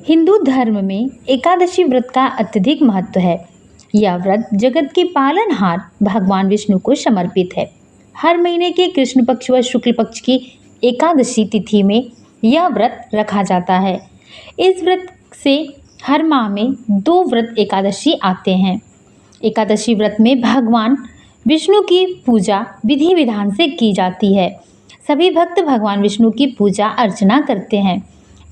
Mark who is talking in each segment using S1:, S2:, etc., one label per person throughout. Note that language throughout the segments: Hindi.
S1: हिंदू धर्म में एकादशी व्रत का अत्यधिक महत्व है। यह व्रत जगत के पालनहार भगवान विष्णु को समर्पित है। हर महीने के कृष्ण पक्ष व शुक्ल पक्ष की एकादशी तिथि में यह व्रत रखा जाता है। इस व्रत से हर माह में 2 व्रत एकादशी आते हैं। एकादशी व्रत में भगवान विष्णु की पूजा विधि विधान से की जाती है। सभी भक्त भगवान विष्णु की पूजा अर्चना करते हैं।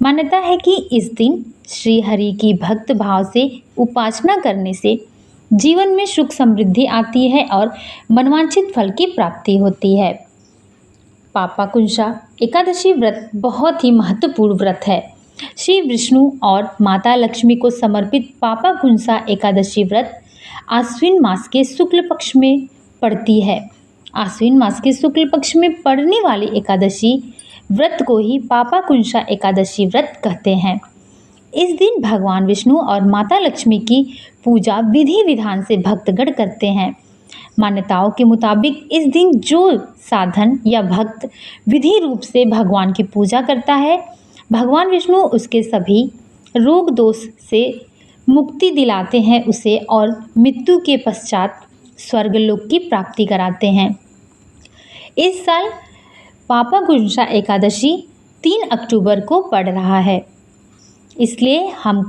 S1: मान्यता है कि इस दिन श्री हरि की भक्त भाव से उपासना करने से जीवन में सुख समृद्धि आती है और मनवांछित फल की प्राप्ति होती है। पापाकुंशा एकादशी व्रत बहुत ही महत्वपूर्ण व्रत है। श्री विष्णु और माता लक्ष्मी को समर्पित पापाकुंशा एकादशी व्रत आश्विन मास के शुक्ल पक्ष में पड़ती है। आश्विन मास के शुक्ल पक्ष में पड़ने वाली एकादशी व्रत को ही पापाकुंशा एकादशी व्रत कहते हैं। इस दिन भगवान विष्णु और माता लक्ष्मी की पूजा विधि विधान से भक्तगण करते हैं। मान्यताओं के मुताबिक इस दिन जो साधन या भक्त विधि रूप से भगवान की पूजा करता है, भगवान विष्णु उसके सभी रोग दोष से मुक्ति दिलाते हैं उसे और मृत्यु के पश्चात स्वर्गलोक की प्राप्ति कराते हैं। इस साल पापाकुंशा एकादशी 3 अक्टूबर को पड़ रहा है, इसलिए हम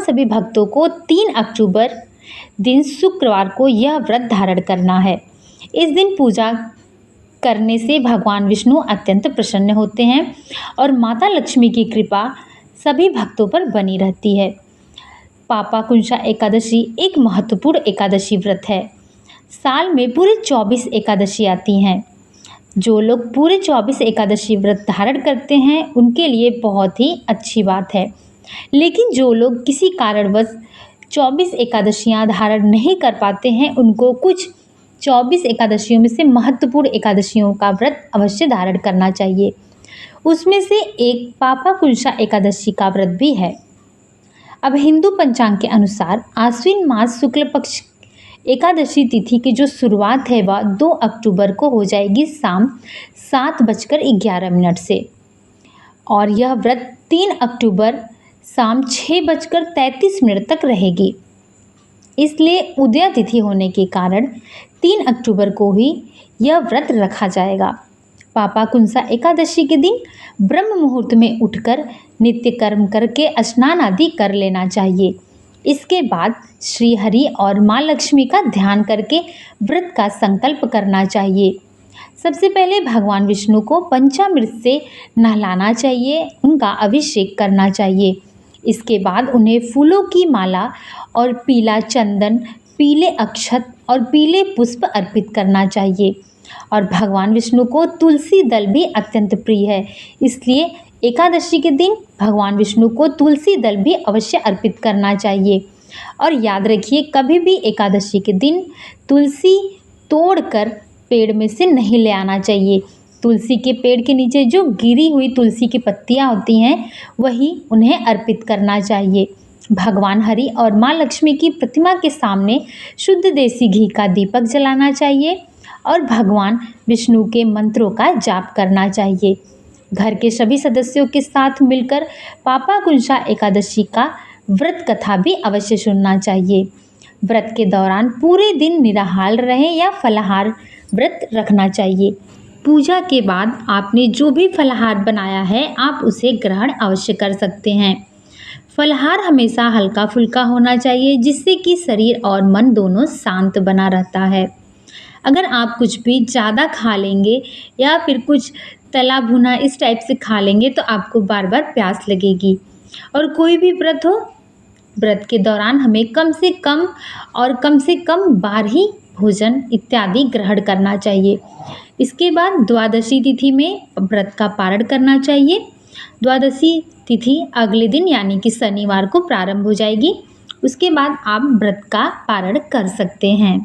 S1: सभी भक्तों को 3 अक्टूबर दिन शुक्रवार को यह व्रत धारण करना है। इस दिन पूजा करने से भगवान विष्णु अत्यंत प्रसन्न होते हैं और माता लक्ष्मी की कृपा सभी भक्तों पर बनी रहती है। पापाकुंशा एकादशी एक महत्वपूर्ण एकादशी व्रत है। साल में पूरे 24 एकादशी आती हैं। जो लोग पूरे 24 एकादशी व्रत धारण करते हैं उनके लिए बहुत ही अच्छी बात है, लेकिन जो लोग किसी कारणवश 24 एकादशियाँ धारण नहीं कर पाते हैं उनको कुछ 24 एकादशियों में से महत्वपूर्ण एकादशियों का व्रत अवश्य धारण करना चाहिए। उसमें से एक पापाकुंशा एकादशी का व्रत भी है। अब हिंदू पंचांग के अनुसार आश्विन मास शुक्ल पक्ष एकादशी तिथि की जो शुरुआत है वह 2 अक्टूबर को हो जाएगी शाम 7:11 से और यह व्रत 3 अक्टूबर शाम 6:33 तक रहेगी। इसलिए उदया तिथि होने के कारण 3 अक्टूबर को ही यह व्रत रखा जाएगा। पापाकुंशा एकादशी के दिन ब्रह्म मुहूर्त में उठकर नित्य कर्म करके स्नान आदि कर लेना चाहिए। इसके बाद श्री हरि और माँ लक्ष्मी का ध्यान करके व्रत का संकल्प करना चाहिए। सबसे पहले भगवान विष्णु को पंचामृत से नहलाना चाहिए, उनका अभिषेक करना चाहिए। इसके बाद उन्हें फूलों की माला और पीला चंदन, पीले अक्षत और पीले पुष्प अर्पित करना चाहिए। और भगवान विष्णु को तुलसी दल भी अत्यंत प्रिय है, इसलिए एकादशी के दिन भगवान विष्णु को तुलसी दल भी अवश्य अर्पित करना चाहिए। और याद रखिए, कभी भी एकादशी के दिन तुलसी तोड़कर पेड़ में से नहीं ले आना चाहिए। तुलसी के पेड़ के नीचे जो गिरी हुई तुलसी की पत्तियां होती हैं वही उन्हें अर्पित करना चाहिए। भगवान हरि और माँ लक्ष्मी की प्रतिमा के सामने शुद्ध देसी घी का दीपक जलाना चाहिए और भगवान विष्णु के मंत्रों का जाप करना चाहिए। घर के सभी सदस्यों के साथ मिलकर पापाकुंशा एकादशी का व्रत कथा भी अवश्य सुनना चाहिए। व्रत के दौरान पूरे दिन निराहार रहें या फलाहार व्रत रखना चाहिए। पूजा के बाद आपने जो भी फलाहार बनाया है आप उसे ग्रहण अवश्य कर सकते हैं। फलाहार हमेशा हल्का फुल्का होना चाहिए जिससे कि शरीर और मन दोनों शांत बना रहता है। अगर आप कुछ भी ज़्यादा खा लेंगे या फिर कुछ तला भुना इस टाइप से खा लेंगे तो आपको बार बार प्यास लगेगी। और कोई भी व्रत हो, व्रत के दौरान हमें कम से कम बार ही भोजन इत्यादि ग्रहण करना चाहिए। इसके बाद द्वादशी तिथि में व्रत का पारण करना चाहिए। द्वादशी तिथि अगले दिन यानी कि शनिवार को प्रारंभ हो जाएगी। उसके बाद आप व्रत का पारण कर सकते हैं।